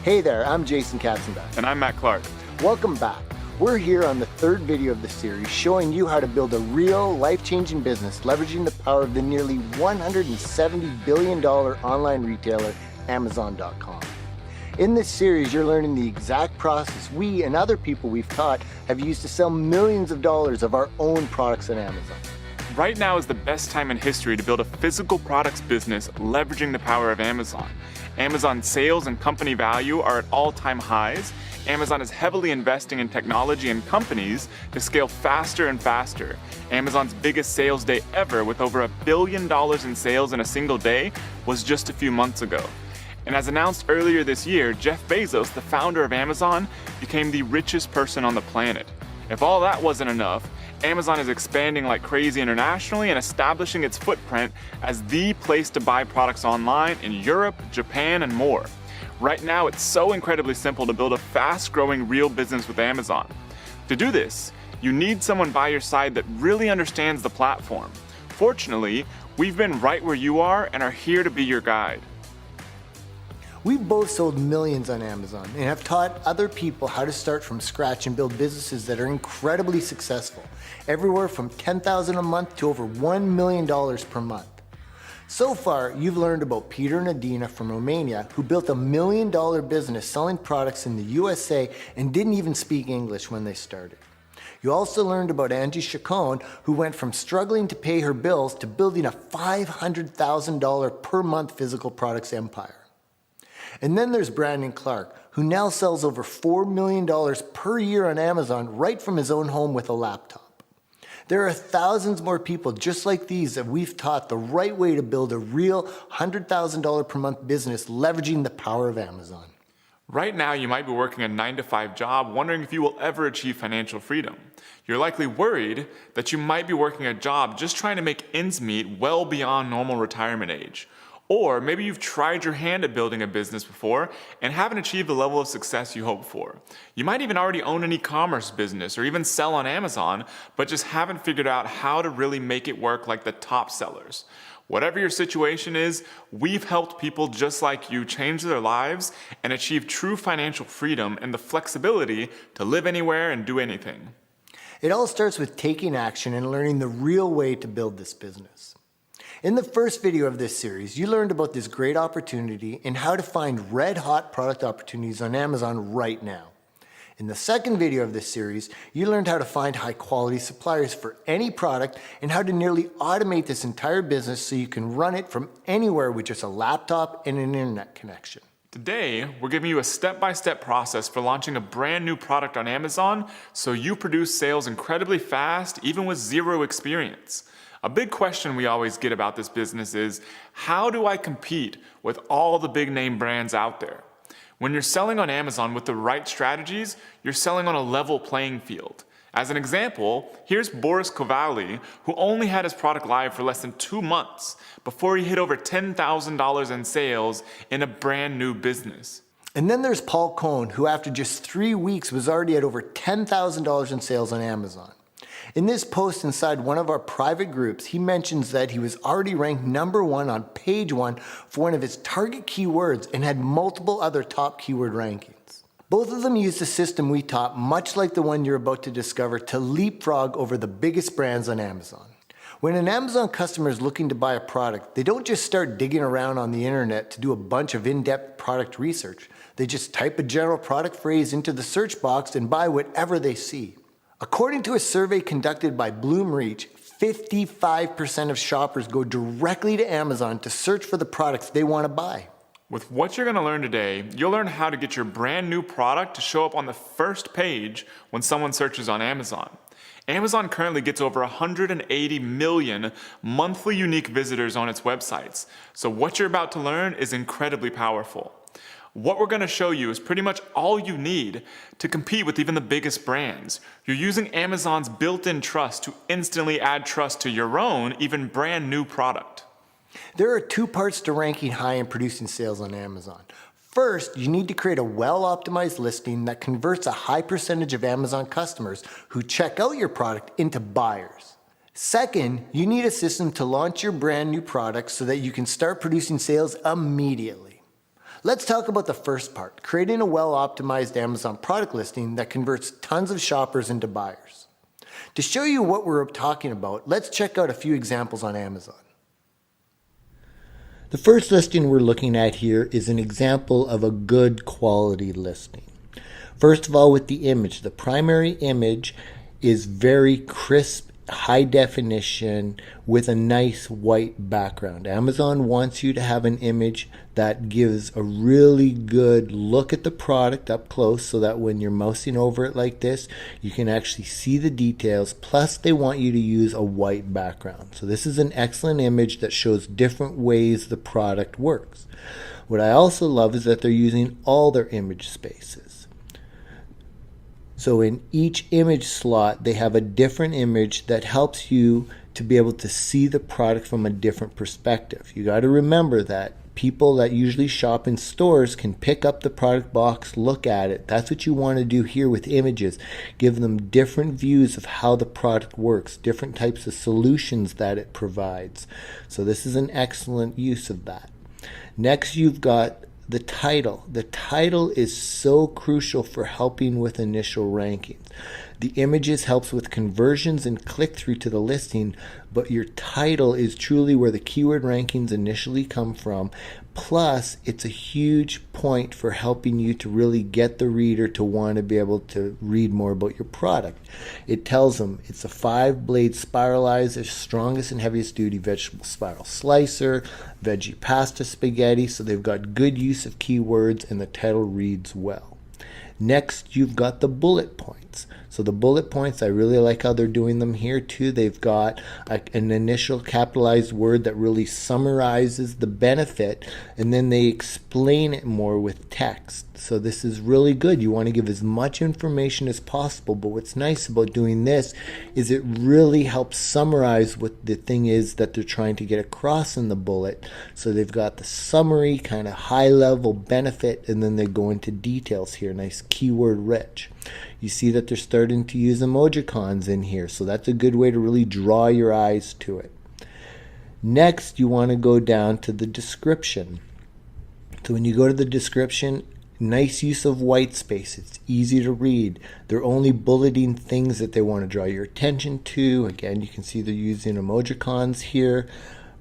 Hey there, I'm Jason Katzenbach. And I'm Matt Clark. Welcome back. We're here on the third video of the series showing you how to build a real life-changing business leveraging the power of the nearly $170 billion online retailer, Amazon.com. In this series, you're learning the exact process we and other people we've taught have used to sell millions of dollars of our own products on Amazon. Right now is the best time in history to build a physical products business leveraging the power of Amazon. Amazon's sales and company value are at all-time highs. Amazon is heavily investing in technology and companies to scale faster and faster. Amazon's biggest sales day ever, with over $1 billion in sales in a single day, was just a few months ago. And as announced earlier this year, Jeff Bezos, the founder of Amazon, became the richest person on the planet. If all that wasn't enough, Amazon is expanding like crazy internationally and establishing its footprint as the place to buy products online in Europe, Japan, and more. Right now, it's so incredibly simple to build a fast-growing real business with Amazon. To do this, you need someone by your side that really understands the platform. Fortunately, we've been right where you are and are here to be your guide. We've both sold millions on Amazon and have taught other people how to start from scratch and build businesses that are incredibly successful, everywhere from $10,000 a month to over $1 million per month. So far, you've learned about Peter and Adina from Romania, who built $1 million business selling products in the USA and didn't even speak English when they started. You also learned about Angie Chacon, who went from struggling to pay her bills to building a $500,000 per month physical products empire. And then there's Brandon Clark, who now sells over $4 million per year on Amazon right from his own home with a laptop. There are thousands more people just like these that we've taught the right way to build a real $100,000 per month business leveraging the power of Amazon. Right now, you might be working a 9-to-5 job, wondering if you will ever achieve financial freedom. You're likely worried that you might be working a job just trying to make ends meet well beyond normal retirement age. Or maybe you've tried your hand at building a business before and haven't achieved the level of success you hoped for. You might even already own an e-commerce business or even sell on Amazon, but just haven't figured out how to really make it work like the top sellers. Whatever your situation is, we've helped people just like you change their lives and achieve true financial freedom and the flexibility to live anywhere and do anything. It all starts with taking action and learning the real way to build this business. In the first video of this series, you learned about this great opportunity and how to find red-hot product opportunities on Amazon right now. In the second video of this series, you learned how to find high-quality suppliers for any product and how to nearly automate this entire business so you can run it from anywhere with just a laptop and an internet connection. Today, we're giving you a step-by-step process for launching a brand new product on Amazon so you produce sales incredibly fast, even with zero experience. A big question we always get about this business is, how do I compete with all the big name brands out there? When you're selling on Amazon with the right strategies, you're selling on a level playing field. As an example, here's Boris Kovali, who only had his product live for less than 2 months before he hit over $10,000 in sales in a brand new business. And then there's Paul Cohn, who after just 3 weeks was already at over $10,000 in sales on Amazon. In this post inside one of our private groups, he mentions that he was already ranked #1 on page 1 for one of his target keywords and had multiple other top keyword rankings. Both of them used a system we taught, much like the one you're about to discover, to leapfrog over the biggest brands on Amazon. When an Amazon customer is looking to buy a product, they don't just start digging around on the internet to do a bunch of in-depth product research. They just type a general product phrase into the search box and buy whatever they see. According to a survey conducted by Bloomreach, 55% of shoppers go directly to Amazon to search for the products they want to buy. With what you're going to learn today, you'll learn how to get your brand new product to show up on the first page when someone searches on Amazon. Amazon currently gets over 180 million monthly unique visitors on its websites, so what you're about to learn is incredibly powerful. What we're going to show you is pretty much all you need to compete with even the biggest brands. You're using Amazon's built-in trust to instantly add trust to your own, even brand new product. There are 2 parts to ranking high and producing sales on Amazon. First, you need to create a well-optimized listing that converts a high percentage of Amazon customers who check out your product into buyers. Second, you need a system to launch your brand new product so that you can start producing sales immediately. Let's talk about the first part, creating a well-optimized Amazon product listing that converts tons of shoppers into buyers. To show you what we're talking about, let's check out a few examples on Amazon. The first listing we're looking at here is an example of a good quality listing. First of all, with the image, the primary image is very crisp, high definition with a nice white background. Amazon wants you to have an image that gives a really good look at the product up close so that when you're mousing over it like this, you can actually see the details. Plus, they want you to use a white background. So this is an excellent image that shows different ways the product works. What I also love is that they're using all their image spaces. So in each image slot, they have a different image that helps you to be able to see the product from a different perspective. You got to remember that people that usually shop in stores can pick up the product box, look at it. That's what you want to do here with images. Give them different views of how the product works, different types of solutions that it provides. So this is an excellent use of that. Next, you've got the title. The title is so crucial for helping with initial rankings. The images helps with conversions and click-through to the listing, but your title is truly where the keyword rankings initially come from. Plus, it's a huge point for helping you to really get the reader to want to be able to read more about your product. It tells them it's a 5-blade spiralizer, strongest and heaviest duty vegetable spiral slicer, veggie pasta spaghetti, so they've got good use of keywords and the title reads well. Next, you've got the bullet points. So the bullet points, I really like how they're doing them here too. They've got an initial capitalized word that really summarizes the benefit, and then they explain it more with text. So this is really good. You want to give as much information as possible, but what's nice about doing this is it really helps summarize what the thing is that they're trying to get across in the bullet. So they've got the summary, kind of high level benefit, and then they go into details here, nice keyword rich. You see that they're starting to use emojicons in here, so that's a good way to really draw your eyes to it. Next, you want to go down to the description. So when you go to the description, nice use of white space. It's easy to read. They're only bulleting things that they want to draw your attention to. Again, you can see they're using emojicons here.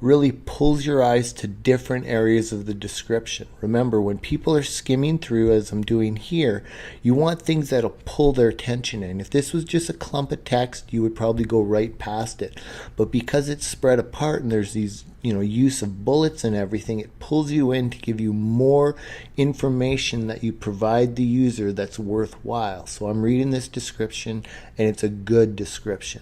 Really pulls your eyes to different areas of the description. Remember, when people are skimming through, as I'm doing here, you want things that'll pull their attention in. If this was just a clump of text, you would probably go right past it. But because it's spread apart and there's these, use of bullets and everything, it pulls you in to give you more information that you provide the user that's worthwhile. So I'm reading this description, and it's a good description.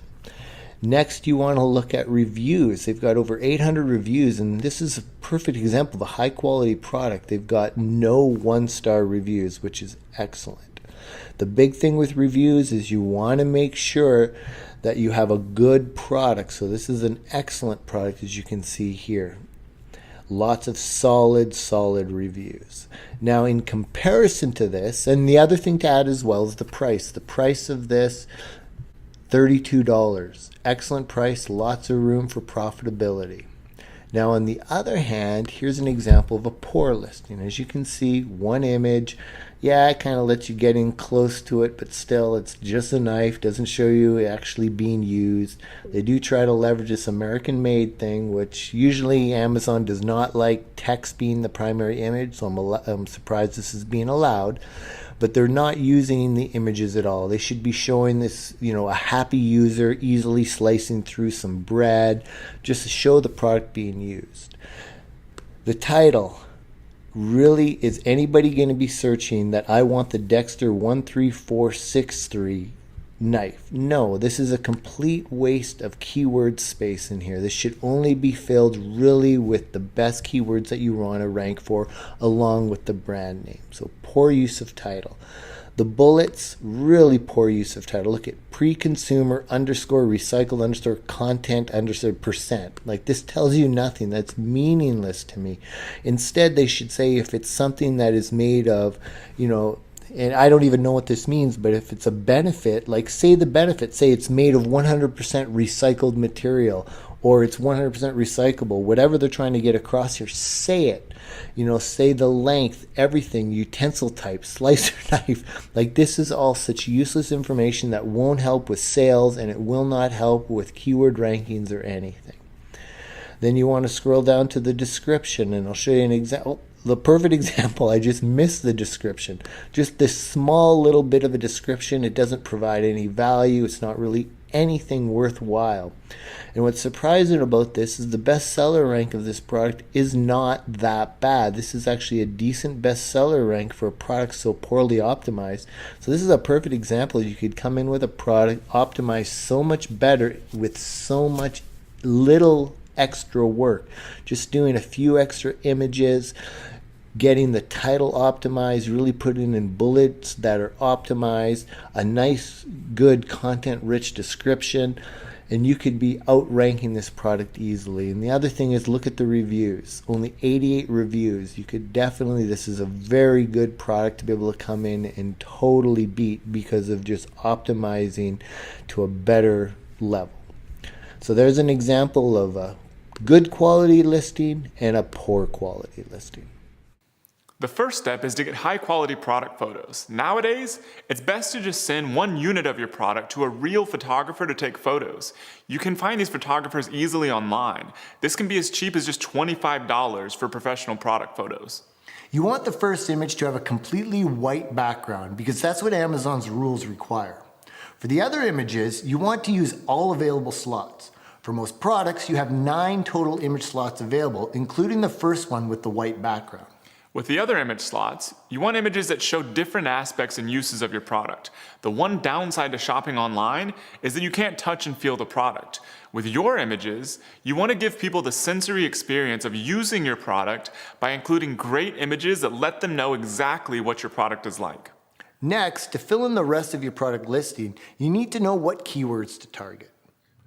Next, you want to look at reviews. They've got over 800 reviews, and this is a perfect example of a high-quality product. They've got no one-star reviews, which is excellent. The big thing with reviews is you want to make sure that you have a good product. So this is an excellent product, as you can see here. Lots of solid reviews. Now, in comparison to this, and the other thing to add as well is the price. The price of this, $32. Excellent price, lots of room for profitability. Now, on the other hand, here's an example of a poor listing. As you can see, one image. Yeah, it kind of lets you get in close to it, but still, it's just a knife. Doesn't show you it actually being used. They do try to leverage this American-made thing, which usually Amazon does not like text being the primary image, so I'm surprised this is being allowed. But they're not using the images at all. They should be showing this, a happy user easily slicing through some bread, just to show the product being used. The title. Really, is anybody going to be searching that I want the Dexter 13463 knife? No, this is a complete waste of keyword space in here. This should only be filled really with the best keywords that you want to rank for, along with the brand name. So poor use of title. The bullets, really poor use of title. Look at pre-consumer underscore recycled underscore content underscore percent. Like, this tells you nothing. That's meaningless to me. Instead, they should say if it's something that is made of, and I don't even know what this means, but if it's a benefit, like say the benefit, say it's made of 100% recycled material, or it's 100% recyclable. Whatever they're trying to get across here, say it. Say the length, everything, utensil type, slicer knife. Like, this is all such useless information that won't help with sales, and it will not help with keyword rankings or anything. Then you want to scroll down to the description, and I'll show you an example. The perfect example, I just missed the description. Just this small little bit of a description. It doesn't provide any value. It's not really anything worthwhile. And what's surprising about this is the bestseller rank of this product is not that bad. This is actually a decent bestseller rank for a product so poorly optimized. So this is a perfect example. You could come in with a product optimized so much better with so much little extra work. Just doing a few extra images, getting the title optimized, really putting in bullets that are optimized, a nice, good, content-rich description, and you could be outranking this product easily. And the other thing is, look at the reviews. Only 88 reviews. You could definitely, this is a very good product to be able to come in and totally beat because of just optimizing to a better level. So there's an example of a good quality listing and a poor quality listing. The first step is to get high quality product photos. Nowadays, it's best to just send one unit of your product to a real photographer to take photos. You can find these photographers easily online. This can be as cheap as just $25 for professional product photos. You want the first image to have a completely white background because that's what Amazon's rules require. For the other images, you want to use all available slots. For most products, you have 9 total image slots available, including the first one with the white background. With the other image slots, you want images that show different aspects and uses of your product. The one downside to shopping online is that you can't touch and feel the product. With your images, you want to give people the sensory experience of using your product by including great images that let them know exactly what your product is like. Next, to fill in the rest of your product listing, you need to know what keywords to target.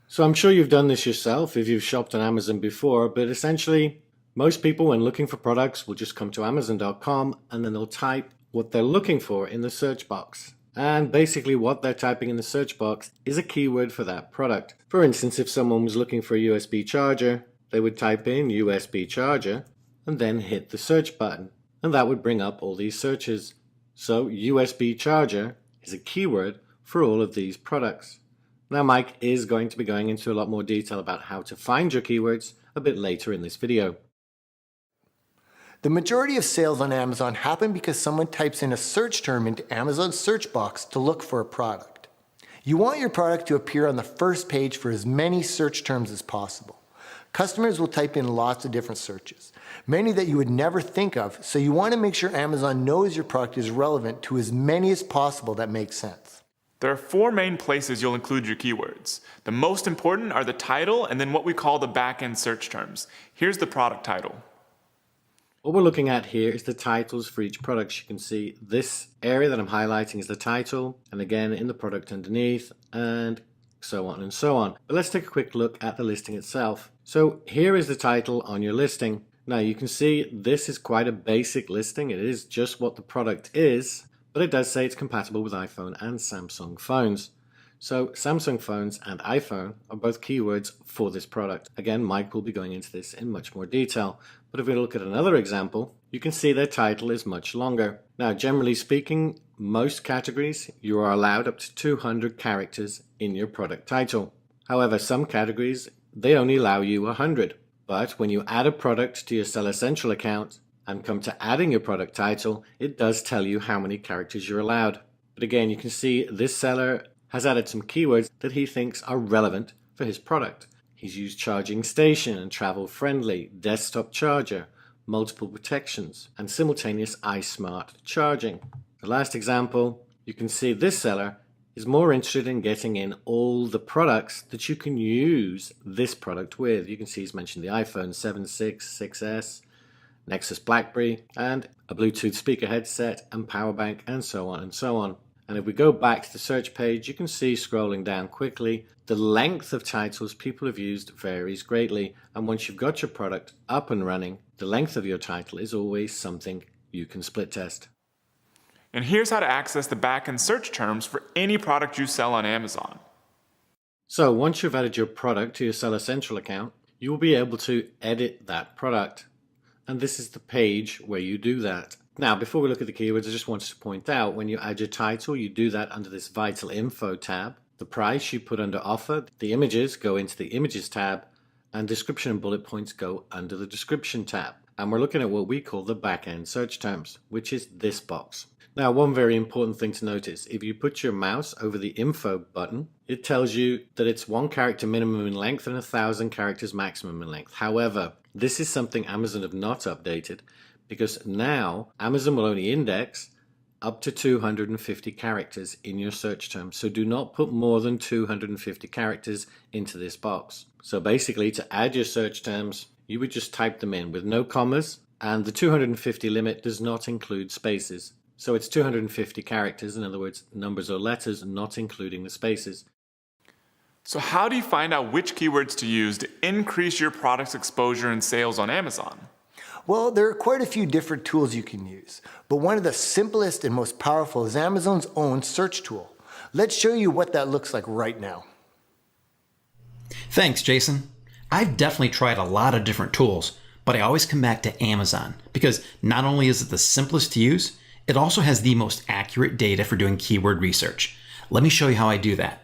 So I'm sure you've done this yourself if you've shopped on Amazon before, but essentially, most people when looking for products will just come to Amazon.com and then they'll type what they're looking for in the search box. And basically what they're typing in the search box is a keyword for that product. For instance, if someone was looking for a USB charger, they would type in USB charger and then hit the search button. And that would bring up all these searches. So USB charger is a keyword for all of these products. Now Mike is going to be going into a lot more detail about how to find your keywords a bit later in this video. The majority of sales on Amazon happen because someone types in a search term into Amazon's search box to look for a product. You want your product to appear on the first page for as many search terms as possible. Customers will type in lots of different searches, many that you would never think of, so you want to make sure Amazon knows your product is relevant to as many as possible that make sense. There are 4 main places you'll include your keywords. The most important are the title and then what we call the back-end search terms. Here's the product title. What we're looking at here is the titles for each product. You can see this area that I'm highlighting is the title, and again in the product underneath, and so on and so on. But let's take a quick look at the listing itself. So here is the title on your listing. Now you can see this is quite a basic listing. It is just what the product is, but it does say it's compatible with iPhone and Samsung phones. So Samsung phones and iPhone are both keywords for this product. Again, Mike will be going into this in much more detail. But if we look at another example, you can see their title is much longer. Now, generally speaking, most categories, you are allowed up to 200 characters in your product title. However, some categories, they only allow you 100. But when you add a product to your Seller Central account and come to adding your product title, it does tell you how many characters you're allowed. But again, you can see this seller has added some keywords that he thinks are relevant for his product. He's used charging station and travel friendly, desktop charger, multiple protections, and simultaneous iSmart charging. The last example, you can see this seller is more interested in getting in all the products that you can use this product with. You can see he's mentioned the iPhone 7, 6, 6S, Nexus BlackBerry, and a Bluetooth speaker headset and power bank, and so on and so on. And if we go back to the search page, you can see scrolling down quickly, the length of titles people have used varies greatly. And once you've got your product up and running, the length of your title is always something you can split test. And here's how to access the back-end search terms for any product you sell on Amazon. So once you've added your product to your Seller Central account, you will be able to edit that product. And this is the page where you do that. Now, before we look at the keywords, I just wanted to point out when you add your title, you do that under this Vital Info tab. The price you put under offer, the images go into the Images tab, and description and bullet points go under the Description tab. And we're looking at what we call the back-end search terms, which is this box. Now, one very important thing to notice, if you put your mouse over the Info button, it tells you that it's 1 character minimum in length and 1,000 characters maximum in length. However, this is something Amazon have not updated, because now Amazon will only index up to 250 characters in your search term. So do not put more than 250 characters into this box. So basically, to add your search terms, you would just type them in with no commas, and the 250 limit does not include spaces. So it's 250 characters, in other words, numbers or letters, not including the spaces. So how do you find out which keywords to use to increase your product's exposure and sales on Amazon? Well, there are quite a few different tools you can use, but one of the simplest and most powerful is Amazon's own search tool. Let's show you what that looks like right now. Thanks, Jason. I've definitely tried a lot of different tools, but I always come back to Amazon because not only is it the simplest to use, it also has the most accurate data for doing keyword research. Let me show you how I do that.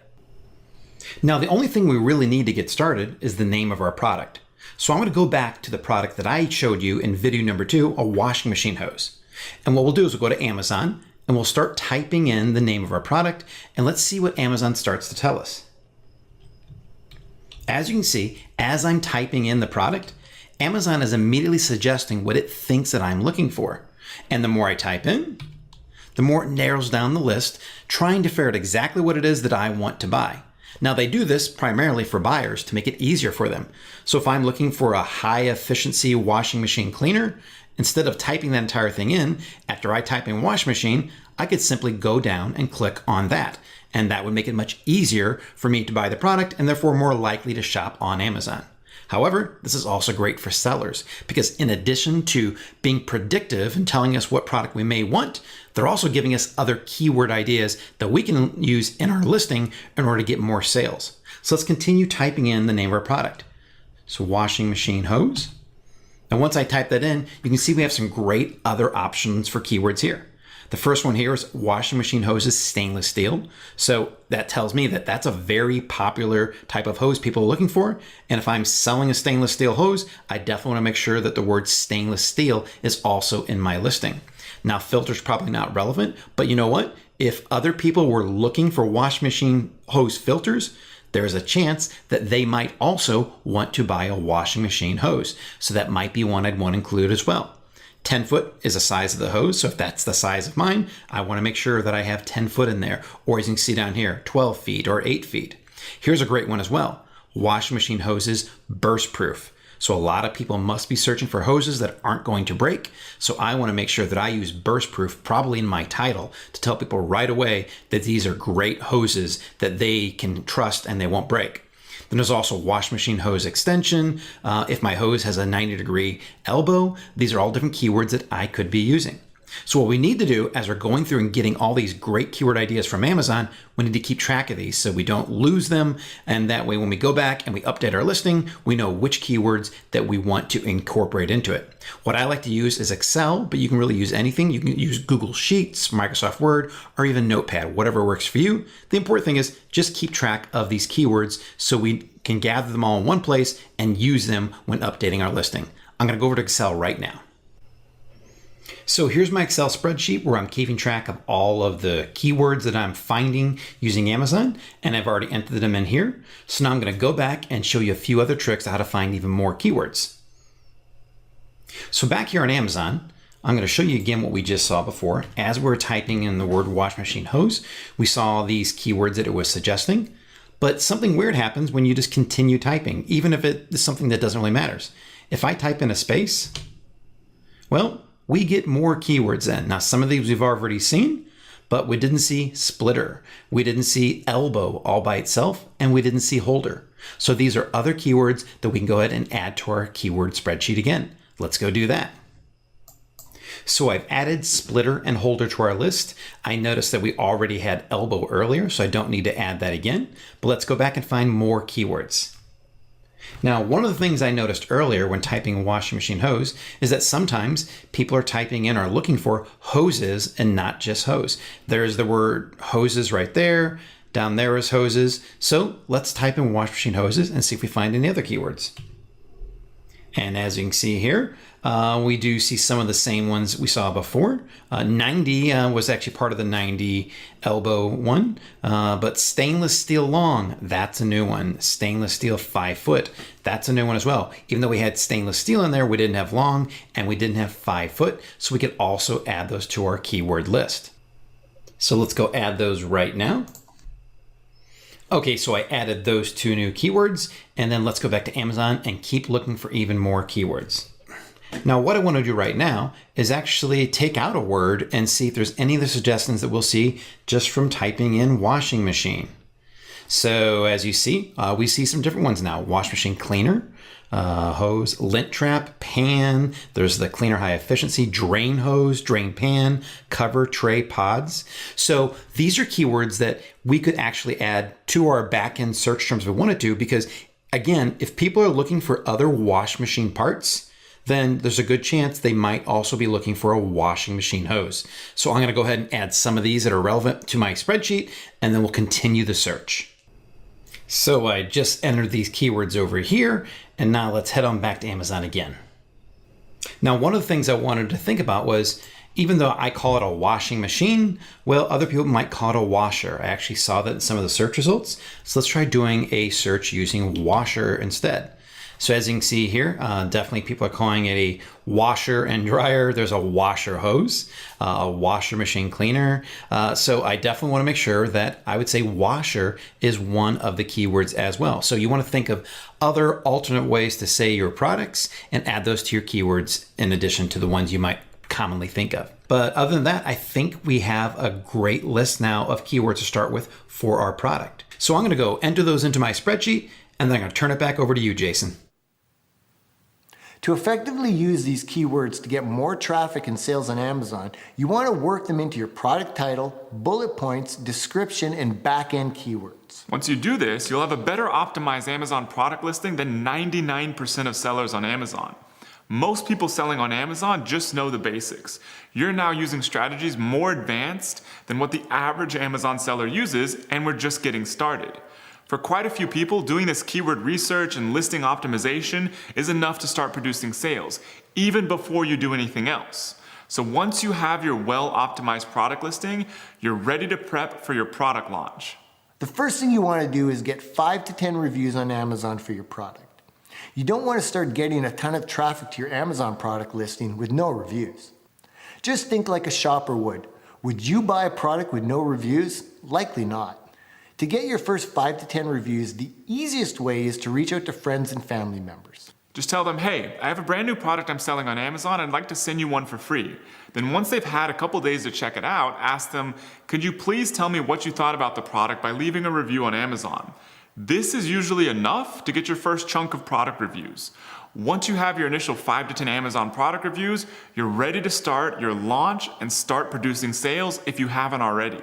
Now, the only thing we really need to get started is the name of our product. So I'm going to go back to the product that I showed you in video number 2, a washing machine hose. And what we'll do is we'll go to Amazon and we'll start typing in the name of our product, and let's see what Amazon starts to tell us. As you can see, as I'm typing in the product, Amazon is immediately suggesting what it thinks that I'm looking for. And the more I type in, the more it narrows down the list, trying to figure out exactly what it is that I want to buy. Now, they do this primarily for buyers to make it easier for them. So if I'm looking for a high efficiency washing machine cleaner, instead of typing that entire thing in, after I type in washing machine, I could simply go down and click on that. And that would make it much easier for me to buy the product and therefore more likely to shop on Amazon. However, this is also great for sellers because in addition to being predictive and telling us what product we may want, they're also giving us other keyword ideas that we can use in our listing in order to get more sales. So let's continue typing in the name of our product. So washing machine hose. And once I type that in, you can see we have some great other options for keywords here. The first one here is washing machine hoses stainless steel. So that tells me that that's a very popular type of hose people are looking for. And if I'm selling a stainless steel hose, I definitely want to make sure that the word stainless steel is also in my listing. Now, filter's probably not relevant, but you know what? If other people were looking for washing machine hose filters, there's a chance that they might also want to buy a washing machine hose. So that might be one I'd want to include as well. 10 foot is the size of the hose. So if that's the size of mine, I want to make sure that I have 10 foot in there. Or as you can see down here, 12 feet or 8 feet. Here's a great one as well. Washing machine hoses, burst proof. So a lot of people must be searching for hoses that aren't going to break. So I want to make sure that I use burst proof probably in my title to tell people right away that these are great hoses that they can trust and they won't break. Then there's also wash machine hose extension. If my hose has a 90-degree elbow, these are all different keywords that I could be using. So what we need to do as we're going through and getting all these great keyword ideas from Amazon, we need to keep track of these so we don't lose them. And that way, when we go back and we update our listing, we know which keywords that we want to incorporate into it. What I like to use is Excel, but you can really use anything. You can use Google Sheets, Microsoft Word, or even Notepad, whatever works for you. The important thing is just keep track of these keywords so we can gather them all in one place and use them when updating our listing. I'm going to go over to Excel right now. So here's my Excel spreadsheet where I'm keeping track of all of the keywords that I'm finding using Amazon, and I've already entered them in here. So now I'm going to go back and show you a few other tricks on how to find even more keywords. So back here on Amazon, I'm going to show you again what we just saw before. As we were typing in the word wash machine hose, we saw these keywords that it was suggesting. But something weird happens when you just continue typing, even if it is something that doesn't really matter. If I type in a space, well, we get more keywords in. Now, some of these we've already seen, but we didn't see splitter. We didn't see elbow all by itself, and we didn't see holder. So these are other keywords that we can go ahead and add to our keyword spreadsheet again. Let's go do that. So I've added splitter and holder to our list. I noticed that we already had elbow earlier, so I don't need to add that again. But let's go back and find more keywords. Now, one of the things I noticed earlier when typing washing machine hose is that sometimes people are typing in or looking for hoses and not just hose. There's the word hoses right there. Down there is hoses. So let's type in washing machine hoses and see if we find any other keywords. And as you can see here, we do see some of the same ones we saw before. 90 was actually part of the 90 elbow one, but stainless steel long, that's a new one. Stainless steel 5 foot, that's a new one as well. Even though we had stainless steel in there, we didn't have long and we didn't have 5 foot, so we could also add those to our keyword list. So let's go add those right now. Okay, so I added those 2 new keywords, and then let's go back to Amazon and keep looking for even more keywords. Now, what I want to do right now is actually take out a word and see if there's any of the suggestions that we'll see just from typing in washing machine. So as you see, we see some different ones now. Wash machine cleaner, hose, lint trap, pan. There's the cleaner high efficiency, drain hose, drain pan, cover, tray, pods. So these are keywords that we could actually add to our back-end search terms if we wanted to, because again, if people are looking for other wash machine parts, then there's a good chance they might also be looking for a washing machine hose. So I'm going to go ahead and add some of these that are relevant to my spreadsheet, and then we'll continue the search. So I just entered these keywords over here, and now let's head on back to Amazon again. Now, one of the things I wanted to think about was, even though I call it a washing machine, well, other people might call it a washer. I actually saw that in some of the search results. So let's try doing a search using washer instead. So as you can see here, definitely people are calling it a washer and dryer. There's a washer hose, a washer machine cleaner. So I definitely want to make sure that I would say washer is one of the keywords as well. So you want to think of other alternate ways to say your products and add those to your keywords in addition to the ones you might commonly think of. But other than that, I think we have a great list now of keywords to start with for our product. So I'm going to go enter those into my spreadsheet, and then I'm going to turn it back over to you, Jason. To effectively use these keywords to get more traffic and sales on Amazon, you want to work them into your product title, bullet points, description, and back-end keywords. Once you do this, you'll have a better optimized Amazon product listing than 99% of sellers on Amazon. Most people selling on Amazon just know the basics. You're now using strategies more advanced than what the average Amazon seller uses, and we're just getting started. For quite a few people, doing this keyword research and listing optimization is enough to start producing sales, even before you do anything else. So once you have your well-optimized product listing, you're ready to prep for your product launch. The first thing you want to do is get 5 to 10 reviews on Amazon for your product. You don't want to start getting a ton of traffic to your Amazon product listing with no reviews. Just think like a shopper would. Would you buy a product with no reviews? Likely not. To get your first 5 to 10 reviews, the easiest way is to reach out to friends and family members. Just tell them, hey, I have a brand new product I'm selling on Amazon. I'd like to send you one for free. Then once they've had a couple days to check it out, ask them, could you please tell me what you thought about the product by leaving a review on Amazon? This is usually enough to get your first chunk of product reviews. Once you have your initial 5 to 10 Amazon product reviews, you're ready to start your launch and start producing sales if you haven't already.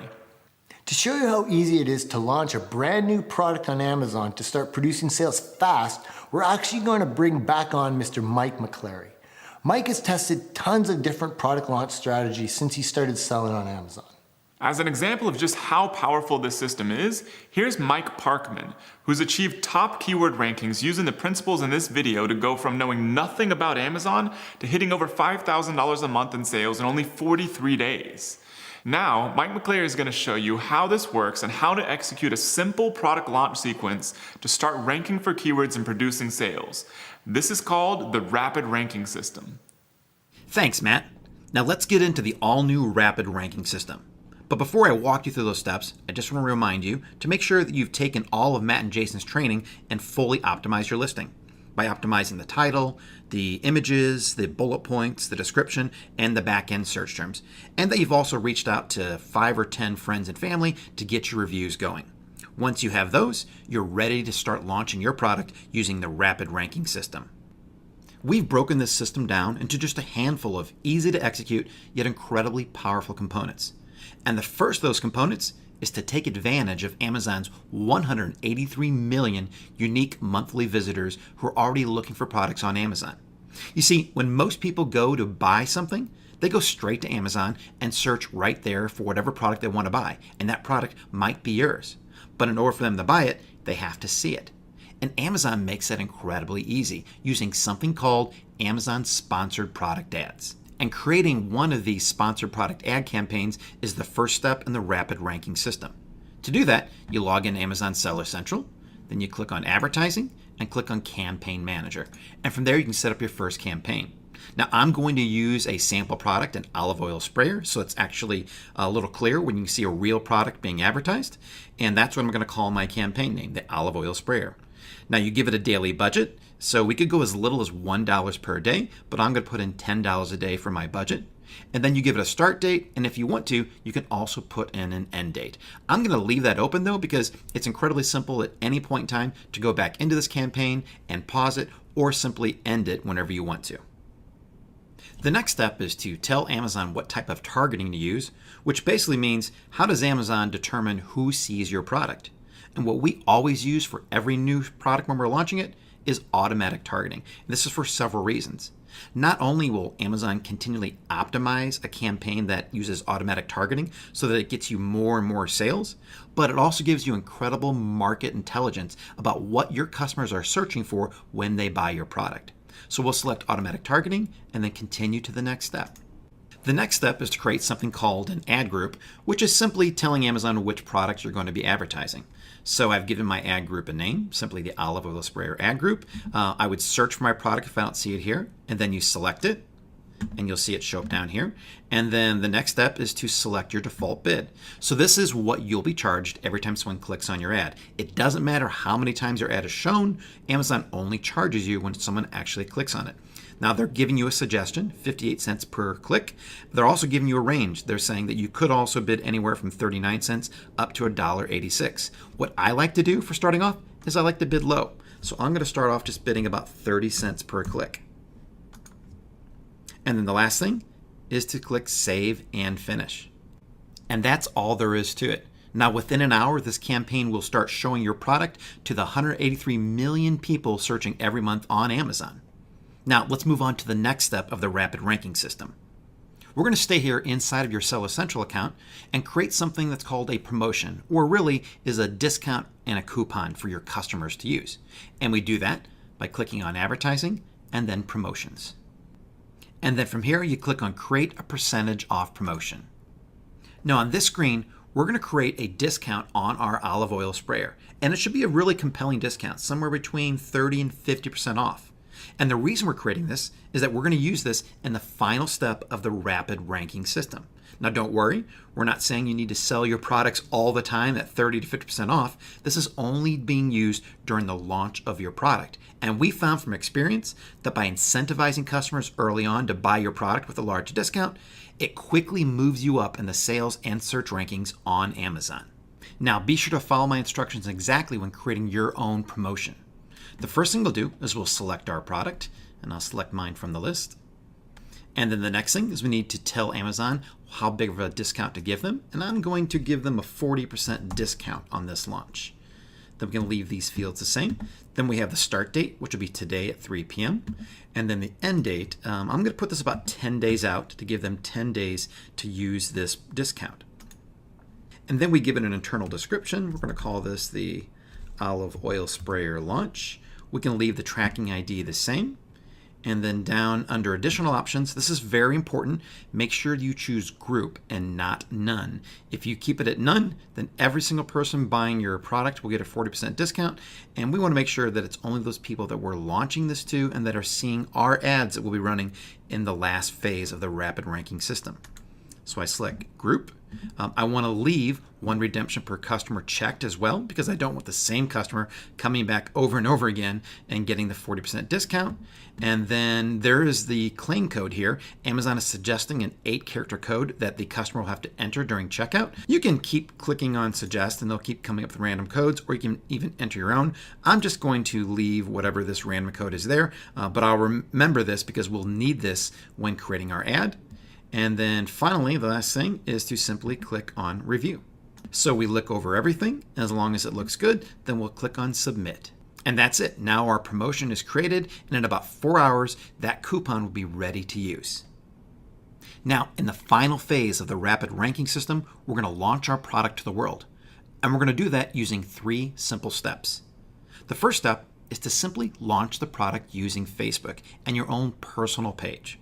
To show you how easy it is to launch a brand new product on Amazon to start producing sales fast, we're actually going to bring back on Mr. Mike McClary. Mike has tested tons of different product launch strategies since he started selling on Amazon. As an example of just how powerful this system is, here's Mike Parkman, who's achieved top keyword rankings using the principles in this video to go from knowing nothing about Amazon to hitting over $5,000 a month in sales in only 43 days. Now, Mike McClary is going to show you how this works and how to execute a simple product launch sequence to start ranking for keywords and producing sales. This is called the Rapid Ranking System. Thanks, Matt. Now let's get into the all-new Rapid Ranking System. But before I walk you through those steps, I just want to remind you to make sure that you've taken all of Matt and Jason's training and fully optimized your listing by optimizing the title, the images, the bullet points, the description, and the back-end search terms, and that you've also reached out to 5 or 10 friends and family to get your reviews going. Once you have those, you're ready to start launching your product using the Rapid Ranking System. We've broken this system down into just a handful of easy to execute yet incredibly powerful components. And the first of those components is to take advantage of Amazon's 183 million unique monthly visitors who are already looking for products on Amazon. You see, when most people go to buy something, they go straight to Amazon and search right there for whatever product they want to buy, and that product might be yours. But in order for them to buy it, they have to see it. And Amazon makes that incredibly easy using something called Amazon Sponsored Product Ads. And creating one of these sponsored product ad campaigns is the first step in the rapid ranking system. To do that, you log in Amazon Seller Central, then you click on Advertising and click on Campaign Manager. And from there you can set up your first campaign. Now I'm going to use a sample product, an olive oil sprayer, so it's actually a little clearer when you see a real product being advertised. And that's what I'm going to call my campaign name, the olive oil sprayer. Now you give it a daily budget, so we could go as little as $1 per day, but I'm going to put in $10 a day for my budget. And then you give it a start date, and if you want to, you can also put in an end date. I'm going to leave that open though because it's incredibly simple at any point in time to go back into this campaign and pause it or simply end it whenever you want to. The next step is to tell Amazon what type of targeting to use, which basically means how does Amazon determine who sees your product? And what we always use for every new product when we're launching it is automatic targeting. And this is for several reasons. Not only will Amazon continually optimize a campaign that uses automatic targeting so that it gets you more and more sales, but it also gives you incredible market intelligence about what your customers are searching for when they buy your product. So we'll select automatic targeting and then continue to the next step. The next step is to create something called an ad group, which is simply telling Amazon which products you're going to be advertising. So I've given my ad group a name, simply the olive oil sprayer ad group. I would search for my product if I don't see it here, and then you select it, and you'll see it show up down here. And then the next step is to select your default bid. So this is what you'll be charged every time someone clicks on your ad. It doesn't matter how many times your ad is shown, Amazon only charges you when someone actually clicks on it. Now they're giving you a suggestion, 58 cents per click. They're also giving you a range. They're saying that you could also bid anywhere from 39 cents up to $1.86. What I like to do for starting off is I like to bid low. So I'm going to start off just bidding about 30 cents per click. And then the last thing is to click Save and Finish. And that's all there is to it. Now within an hour, this campaign will start showing your product to the 183 million people searching every month on Amazon. Now let's move on to the next step of the rapid ranking system. We're going to stay here inside of your Seller Central account and create something that's called a promotion, or really is a discount and a coupon for your customers to use. And we do that by clicking on Advertising and then Promotions. And then from here, you click on Create a Percentage Off Promotion. Now on this screen, we're going to create a discount on our olive oil sprayer. And it should be a really compelling discount, somewhere between 30 and 50% off. And the reason we're creating this is that we're going to use this in the final step of the rapid ranking system. Now don't worry, we're not saying you need to sell your products all the time at 30 to 50% off. This is only being used during the launch of your product. And we found from experience that by incentivizing customers early on to buy your product with a large discount, it quickly moves you up in the sales and search rankings on Amazon. Now be sure to follow my instructions exactly when creating your own promotion. The first thing we'll do is we'll select our product, and I'll select mine from the list. And then the next thing is we need to tell Amazon how big of a discount to give them, and I'm going to give them a 40% discount on this launch. Then we're going to leave these fields the same. Then we have the start date, which will be today at 3 p.m. And then the end date, I'm going to put this about 10 days out to give them 10 days to use this discount. And then we give it an internal description. We're going to call this the olive oil sprayer launch. We can leave the tracking ID the same. And then down under additional options, this is very important. Make sure you choose group and not none. If you keep it at none, then every single person buying your product will get a 40% discount. And we want to make sure that it's only those people that we're launching this to and that are seeing our ads that will be running in the last phase of the rapid ranking system. So I select group I want to leave one redemption per customer checked as well, because I don't want the same customer coming back over and over again and getting the 40% discount. And then there is the claim code here. Amazon is suggesting an 8-character code that the customer will have to enter during checkout. You can keep clicking on suggest and they'll keep coming up with random codes, or you can even enter your own. I'm just going to leave whatever this random code is there, but I'll remember this because we'll need this when creating our ad. And then finally, the last thing is to simply click on review. So we look over everything, and as long as it looks good, then we'll click on submit. And that's it. Now our promotion is created, and in about 4 hours, that coupon will be ready to use. Now, in the final phase of the rapid ranking system, we're going to launch our product to the world. And we're going to do that using 3 simple steps. The first step is to simply launch the product using Facebook and your own personal page.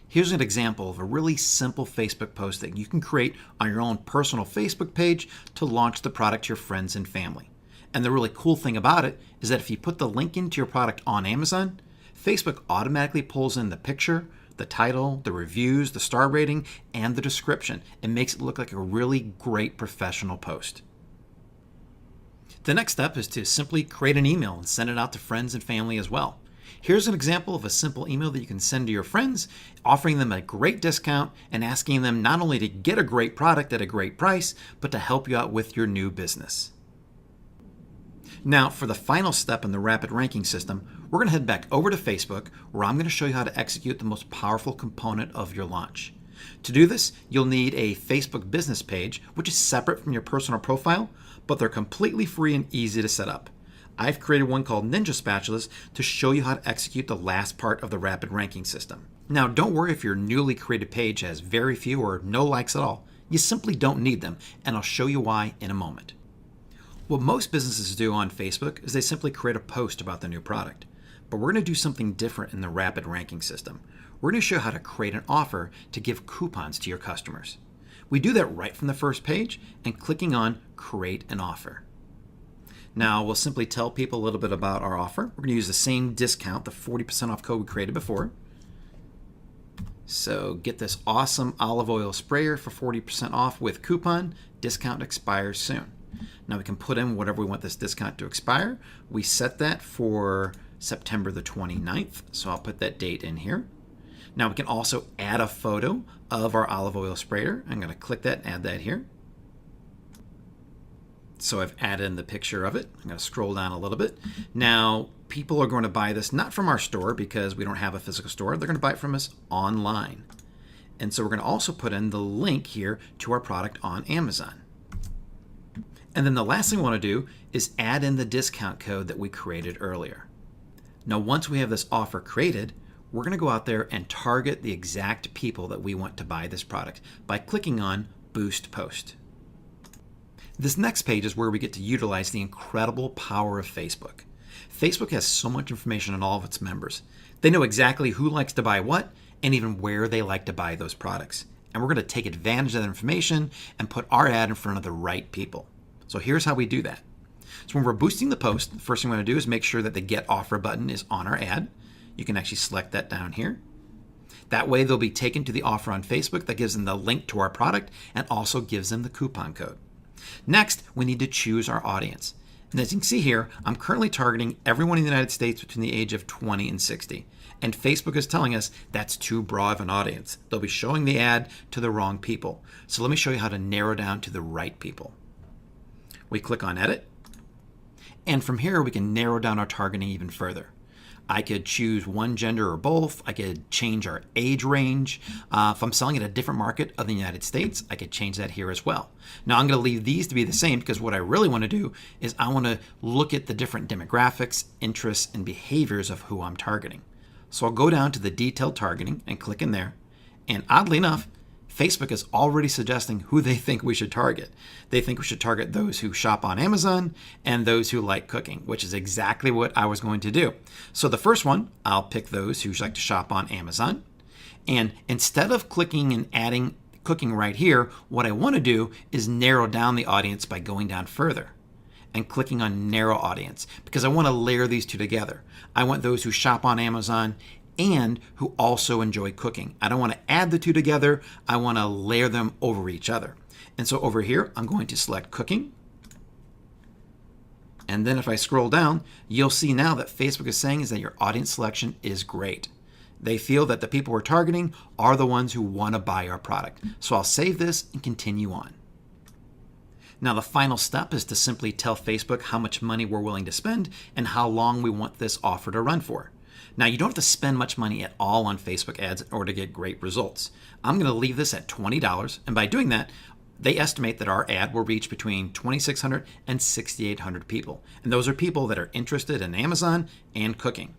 Here's an example of a really simple Facebook post that you can create on your own personal Facebook page to launch the product to your friends and family. And the really cool thing about it is that if you put the link into your product on Amazon, Facebook automatically pulls in the picture, the title, the reviews, the star rating, and the description. It makes it look like a really great professional post. The next step is to simply create an email and send it out to friends and family as well. Here's an example of a simple email that you can send to your friends, offering them a great discount and asking them not only to get a great product at a great price, but to help you out with your new business. Now, for the final step in the rapid ranking system, we're going to head back over to Facebook, where I'm going to show you how to execute the most powerful component of your launch. To do this, you'll need a Facebook business page, which is separate from your personal profile, but they're completely free and easy to set up. I've created one called Ninja Spatulas to show you how to execute the last part of the rapid ranking system. Now, don't worry if your newly created page has very few or no likes at all. You simply don't need them, and I'll show you why in a moment. What most businesses do on Facebook is they simply create a post about the new product. But we're going to do something different in the rapid ranking system. We're going to show you how to create an offer to give coupons to your customers. We do that right from the first page and clicking on Create an Offer. Now, we'll simply tell people a little bit about our offer. We're going to use the same discount, the 40% off code we created before. So get this awesome olive oil sprayer for 40% off with coupon. Discount expires soon. Now we can put in whatever we want this discount to expire. We set that for September the 29th, so I'll put that date in here. Now we can also add a photo of our olive oil sprayer. I'm going to click that and add that here. So I've added in the picture of it. I'm going to scroll down a little bit. Now, people are going to buy this not from our store because we don't have a physical store. They're going to buy it from us online. And so we're going to also put in the link here to our product on Amazon. And then the last thing we want to do is add in the discount code that we created earlier. Now, once we have this offer created, we're going to go out there and target the exact people that we want to buy this product by clicking on Boost Post. This next page is where we get to utilize the incredible power of Facebook. Facebook has so much information on all of its members. They know exactly who likes to buy what and even where they like to buy those products. And we're going to take advantage of that information and put our ad in front of the right people. So here's how we do that. So when we're boosting the post, the first thing we want to do is make sure that the Get Offer button is on our ad. You can actually select that down here. That way they'll be taken to the offer on Facebook that gives them the link to our product and also gives them the coupon code. Next, we need to choose our audience. And as you can see here, I'm currently targeting everyone in the United States between the age of 20 and 60. And Facebook is telling us that's too broad of an audience. They'll be showing the ad to the wrong people. So let me show you how to narrow down to the right people. We click on Edit. And from here, we can narrow down our targeting even further. I could choose one gender or both. I could change our age range. If I'm selling at a different market of the United States, I could change that here as well. Now I'm going to leave these to be the same because what I really want to do is I want to look at the different demographics, interests, and behaviors of who I'm targeting. So I'll go down to the detailed targeting and click in there. And oddly enough, Facebook is already suggesting who they think we should target. They think we should target those who shop on Amazon and those who like cooking, which is exactly what I was going to do. So the first one, I'll pick those who like to shop on Amazon. And instead of clicking and adding cooking right here, what I want to do is narrow down the audience by going down further and clicking on narrow audience because I want to layer these two together. I want those who shop on Amazon and who also enjoy cooking. I don't want to add the two together. I want to layer them over each other. And so over here, I'm going to select cooking. And then if I scroll down, you'll see now that Facebook is saying is that your audience selection is great. They feel that the people we're targeting are the ones who want to buy our product. So I'll save this and continue on. Now the final step is to simply tell Facebook how much money we're willing to spend and how long we want this offer to run for. Now you don't have to spend much money at all on Facebook ads in order to get great results. I'm going to leave this at $20, and by doing that, they estimate that our ad will reach between 2,600 and 6,800 people. And those are people that are interested in Amazon and cooking.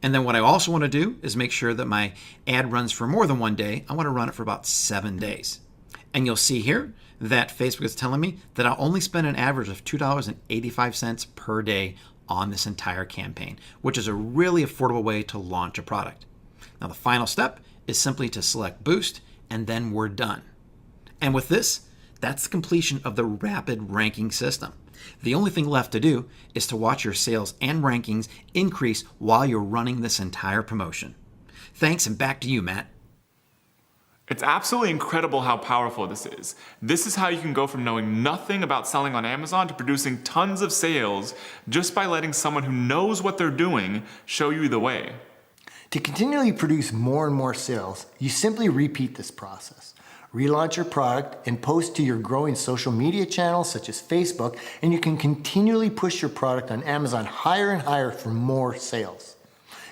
And then what I also want to do is make sure that my ad runs for more than one day. I want to run it for about 7 days. And you'll see here that Facebook is telling me that I'll only spend an average of $2.85 per day on this entire campaign, which is a really affordable way to launch a product. Now the final step is simply to select Boost, and then we're done. And with this, that's the completion of the rapid ranking system. The only thing left to do is to watch your sales and rankings increase while you're running this entire promotion. Thanks, and back to you, Matt. It's absolutely incredible how powerful this is. This is how you can go from knowing nothing about selling on Amazon to producing tons of sales just by letting someone who knows what they're doing show you the way. To continually produce more and more sales, you simply repeat this process. Relaunch your product and post to your growing social media channels such as Facebook, and you can continually push your product on Amazon higher and higher for more sales.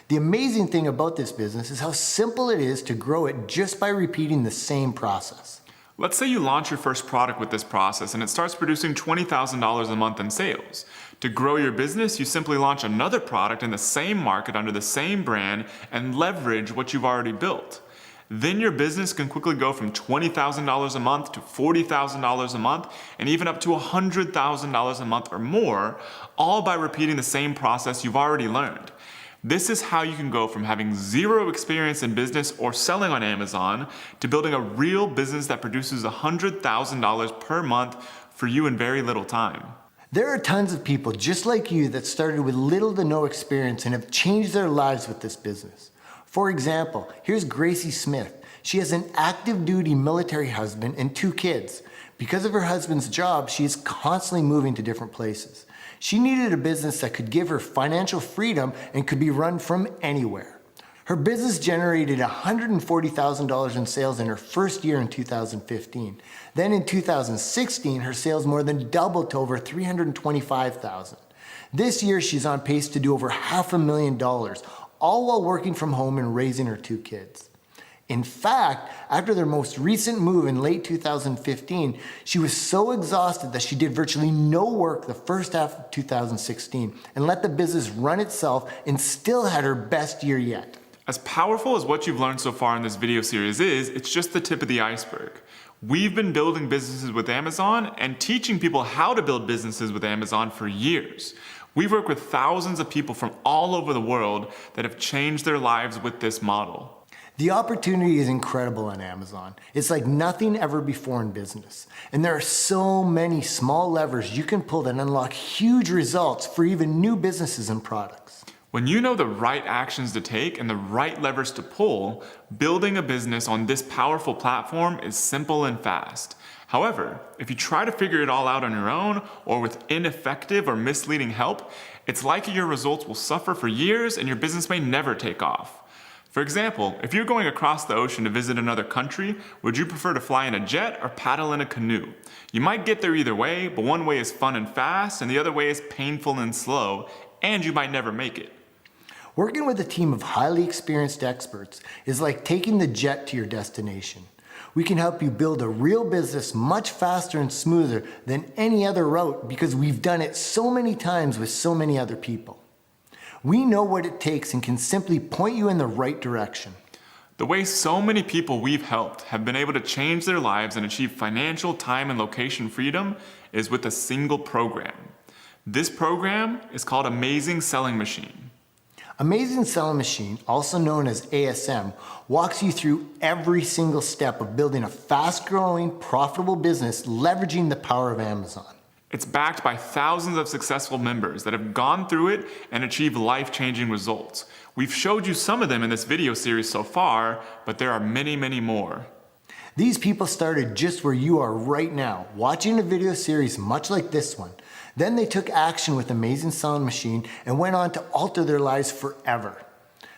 The amazing thing about this business is how simple it is to grow it just by repeating the same process. Let's say you launch your first product with this process and it starts producing $20,000 a month in sales. To grow your business, you simply launch another product in the same market under the same brand and leverage what you've already built. Then your business can quickly go from $20,000 a month to $40,000 a month and even up to $100,000 a month or more, all by repeating the same process you've already learned. This is how you can go from having zero experience in business or selling on Amazon to building a real business that produces $100,000 per month for you in very little time. There are tons of people just like you that started with little to no experience and have changed their lives with this business. For example, here's Gracie Smith. She has an active duty military husband and 2 kids. Because of her husband's job, she is constantly moving to different places. She needed a business that could give her financial freedom and could be run from anywhere. Her business generated $140,000 in sales in her first year in 2015. Then in 2016, her sales more than doubled to over $325,000. This year, she's on pace to do over $500,000, all while working from home and raising her 2 kids. In fact, after their most recent move in late 2015, she was so exhausted that she did virtually no work the first half of 2016 and let the business run itself and still had her best year yet. As powerful as what you've learned so far in this video series is, it's just the tip of the iceberg. We've been building businesses with Amazon and teaching people how to build businesses with Amazon for years. We've worked with thousands of people from all over the world that have changed their lives with this model. The opportunity is incredible on Amazon. It's like nothing ever before in business. And there are so many small levers you can pull that unlock huge results for even new businesses and products. When you know the right actions to take and the right levers to pull, building a business on this powerful platform is simple and fast. However, if you try to figure it all out on your own or with ineffective or misleading help, it's likely your results will suffer for years and your business may never take off. For example, if you're going across the ocean to visit another country, would you prefer to fly in a jet or paddle in a canoe? You might get there either way, but one way is fun and fast, and the other way is painful and slow, and you might never make it. Working with a team of highly experienced experts is like taking the jet to your destination. We can help you build a real business much faster and smoother than any other route because we've done it so many times with so many other people. We know what it takes and can simply point you in the right direction. The way so many people we've helped have been able to change their lives and achieve financial time and location freedom is with a single program. This program is called Amazing Selling Machine. Amazing Selling Machine, also known as ASM, walks you through every single step of building a fast-growing, profitable business leveraging the power of Amazon. It's backed by thousands of successful members that have gone through it and achieved life-changing results. We've showed you some of them in this video series so far, but there are many, many more. These people started just where you are right now, watching a video series much like this one. Then they took action with Amazing Sound Machine and went on to alter their lives forever.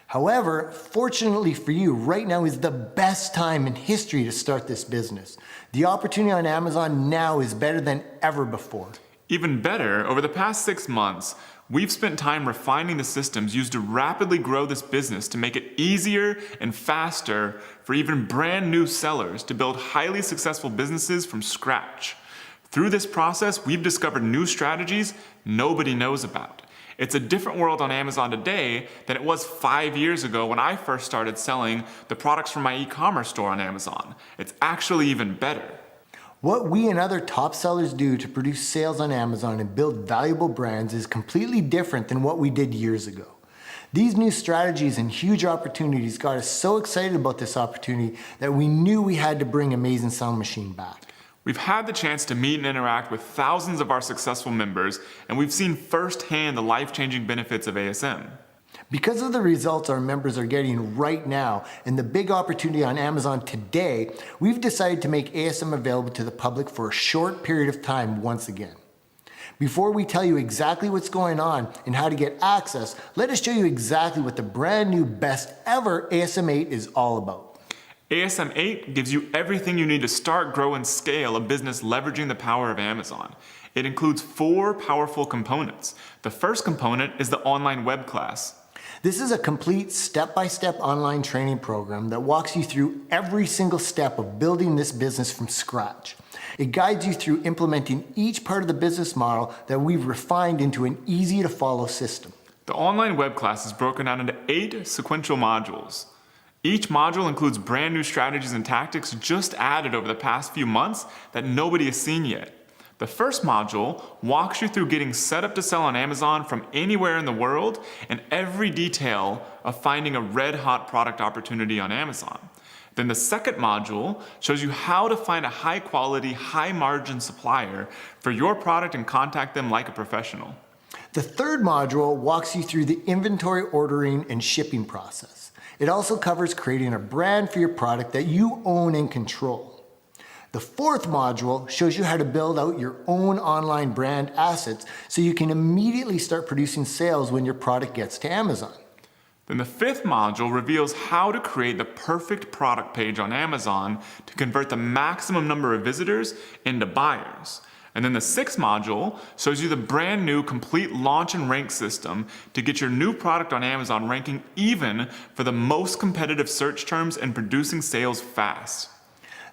However, fortunately for you, right now is the best time in history to start this business. The opportunity on Amazon now is better than ever before. Even better, over the past 6 months, we've spent time refining the systems used to rapidly grow this business to make it easier and faster for even brand new sellers to build highly successful businesses from scratch. Through this process, we've discovered new strategies nobody knows about. It's a different world on Amazon today than it was 5 years ago when I first started selling the products from my e-commerce store on Amazon. It's actually even better. What we and other top sellers do to produce sales on Amazon and build valuable brands is completely different than what we did years ago. These new strategies and huge opportunities got us so excited about this opportunity that we knew we had to bring Amazing Sound Machine back. We've had the chance to meet and interact with thousands of our successful members, and we've seen firsthand the life-changing benefits of ASM. Because of the results our members are getting right now and the big opportunity on Amazon today, we've decided to make ASM available to the public for a short period of time once again. Before we tell you exactly what's going on and how to get access, let us show you exactly what the brand new best ever ASM 8 is all about. ASM 8 gives you everything you need to start, grow, and scale a business leveraging the power of Amazon. It includes 4 powerful components. The first component is the online web class. This is a complete step-by-step online training program that walks you through every single step of building this business from scratch. It guides you through implementing each part of the business model that we've refined into an easy-to-follow system. The online web class is broken down into 8 sequential modules. Each module includes brand new strategies and tactics just added over the past few months that nobody has seen yet. The first module walks you through getting set up to sell on Amazon from anywhere in the world and every detail of finding a red-hot product opportunity on Amazon. Then the second module shows you how to find a high-quality, high-margin supplier for your product and contact them like a professional. The third module walks you through the inventory ordering and shipping process. It also covers creating a brand for your product that you own and control. The fourth module shows you how to build out your own online brand assets so you can immediately start producing sales when your product gets to Amazon. Then the fifth module reveals how to create the perfect product page on Amazon to convert the maximum number of visitors into buyers. And then the sixth module shows you the brand new complete launch and rank system to get your new product on Amazon ranking even for the most competitive search terms and producing sales fast.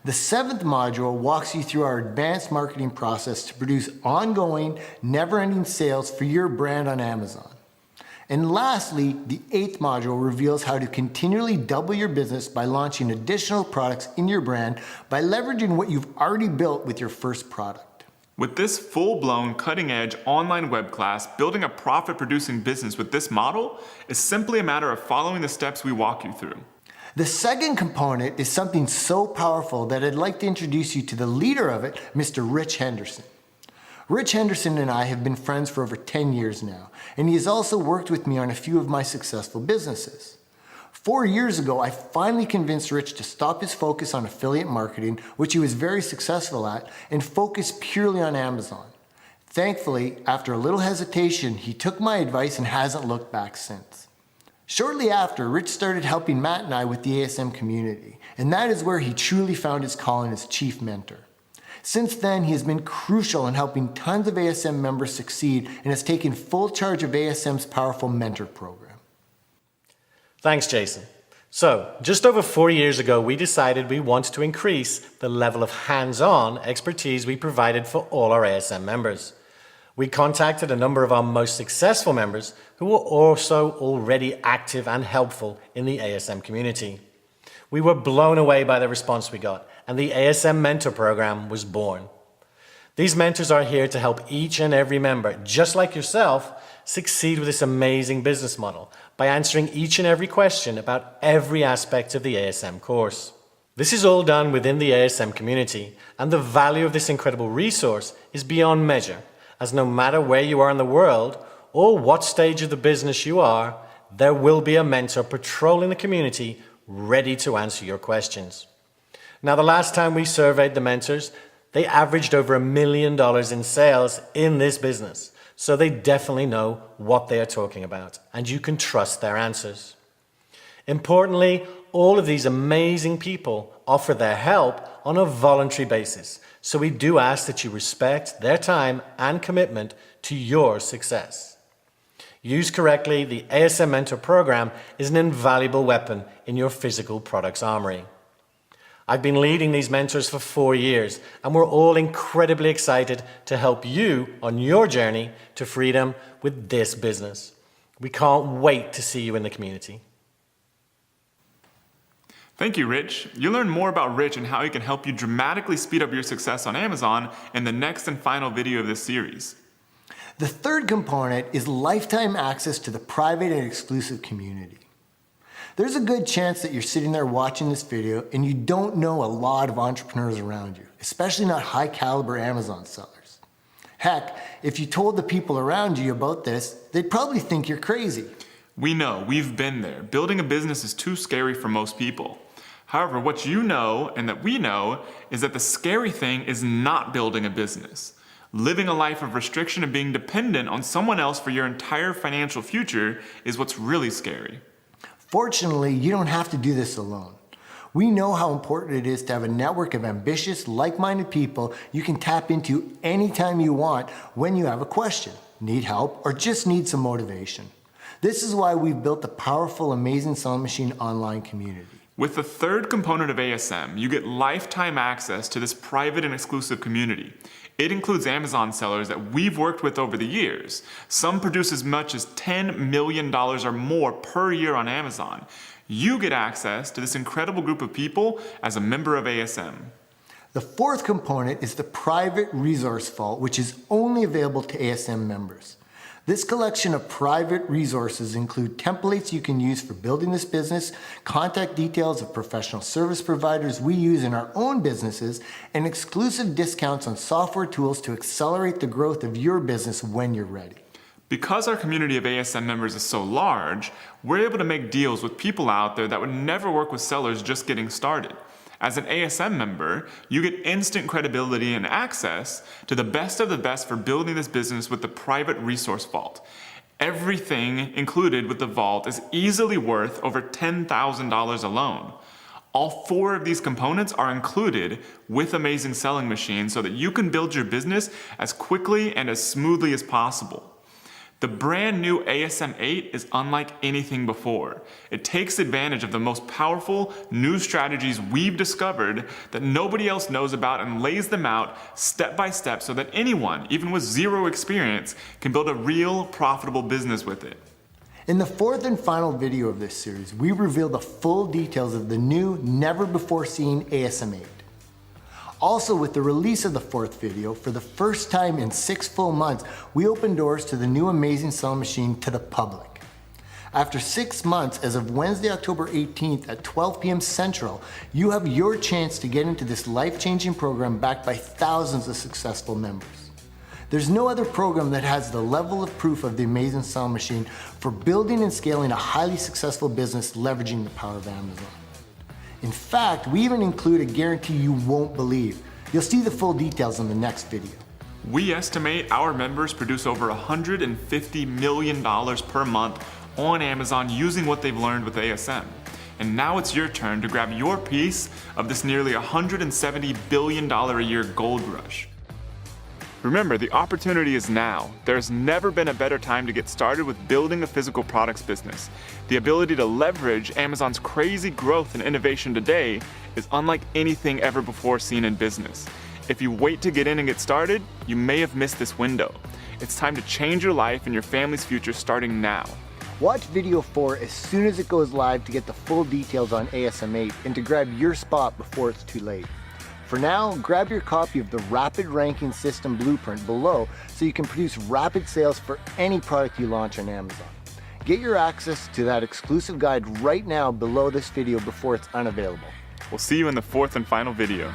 The seventh module walks you through our advanced marketing process to produce ongoing, never-ending sales for your brand on Amazon. And lastly, the eighth module reveals how to continually double your business by launching additional products in your brand by leveraging what you've already built with your first product. With this full-blown, cutting-edge online web class, building a profit-producing business with this model is simply a matter of following the steps we walk you through. The second component is something so powerful that I'd like to introduce you to the leader of it, Mr. Rich Henderson. Rich Henderson and I have been friends for over 10 years now, and he has also worked with me on a few of my successful businesses. 4 years ago, I finally convinced Rich to stop his focus on affiliate marketing, which he was very successful at, and focus purely on Amazon. Thankfully, after a little hesitation, he took my advice and hasn't looked back since. Shortly after, Rich started helping Matt and I with the ASM community, and that is where he truly found his calling as chief mentor. Since then, he has been crucial in helping tons of ASM members succeed and has taken full charge of ASM's powerful mentor program. Thanks, Jason. So, just over 4 years ago, we decided we wanted to increase the level of hands-on expertise we provided for all our ASM members. We contacted a number of our most successful members who were also already active and helpful in the ASM community. We were blown away by the response we got, and the ASM Mentor Program was born. These mentors are here to help each and every member, just like yourself, succeed with this amazing business model by answering each and every question about every aspect of the ASM course. This is all done within the ASM community, and the value of this incredible resource is beyond measure, as no matter where you are in the world or what stage of the business you are, there will be a mentor patrolling the community ready to answer your questions. Now, the last time we surveyed the mentors, they averaged over $1 million in sales in this business, so they definitely know what they are talking about, and you can trust their answers. Importantly, all of these amazing people offer their help on a voluntary basis, so we do ask that you respect their time and commitment to your success. Used correctly, the ASM Mentor Program is an invaluable weapon in your physical products armory. I've been leading these mentors for 4 years, and we're all incredibly excited to help you on your journey to freedom with this business. We can't wait to see you in the community. Thank you, Rich. You'll learn more about Rich and how he can help you dramatically speed up your success on Amazon in the next and final video of this series. The third component is lifetime access to the private and exclusive community. There's a good chance that you're sitting there watching this video and you don't know a lot of entrepreneurs around you, especially not high caliber Amazon sellers. Heck, if you told the people around you about this, they'd probably think you're crazy. We know, we've been there. Building a business is too scary for most people. However, what you know and that we know is that the scary thing is not building a business. Living a life of restriction and being dependent on someone else for your entire financial future is what's really scary. Fortunately, you don't have to do this alone. We know how important it is to have a network of ambitious, like-minded people you can tap into anytime you want when you have a question, need help, or just need some motivation. This is why we've built the powerful Amazing Selling Machine online community. With the third component of ASM, you get lifetime access to this private and exclusive community. It includes Amazon sellers that we've worked with over the years. Some produce as much as $10 million or more per year on Amazon. You get access to this incredible group of people as a member of ASM. The fourth component is the private resource vault, which is only available to ASM members. This collection of private resources include templates you can use for building this business, contact details of professional service providers we use in our own businesses, and exclusive discounts on software tools to accelerate the growth of your business when you're ready. Because our community of ASM members is so large, we're able to make deals with people out there that would never work with sellers just getting started. As an ASM member, you get instant credibility and access to the best of the best for building this business with the private resource vault. Everything included with the vault is easily worth over $10,000 alone. All 4 of these components are included with Amazing Selling Machine so that you can build your business as quickly and as smoothly as possible. The brand new ASM 8 is unlike anything before. It takes advantage of the most powerful new strategies we've discovered that nobody else knows about and lays them out step by step so that anyone, even with zero experience, can build a real profitable business with it. In the fourth and final video of this series, we reveal the full details of the new, never-before-seen ASM 8. Also, with the release of the fourth video, for the first time in 6 full months, we opened doors to the new Amazing Selling Machine to the public. After 6 months, as of Wednesday, October 18th at 12 p.m. Central, you have your chance to get into this life-changing program backed by thousands of successful members. There's no other program that has the level of proof of the Amazing Selling Machine for building and scaling a highly successful business leveraging the power of Amazon. In fact, we even include a guarantee you won't believe. You'll see the full details in the next video. We estimate our members produce over $150 million per month on Amazon using what they've learned with ASM. And now it's your turn to grab your piece of this nearly $170 billion a year gold rush. Remember, the opportunity is now. There's never been a better time to get started with building a physical products business. The ability to leverage Amazon's crazy growth and innovation today is unlike anything ever before seen in business. If you wait to get in and get started, you may have missed this window. It's time to change your life and your family's future starting now. Watch video 4 as soon as it goes live to get the full details on ASM 8 and to grab your spot before it's too late. For now, grab your copy of the Rapid Ranking System Blueprint below so you can produce rapid sales for any product you launch on Amazon. Get your access to that exclusive guide right now below this video before it's unavailable. We'll see you in the fourth and final video.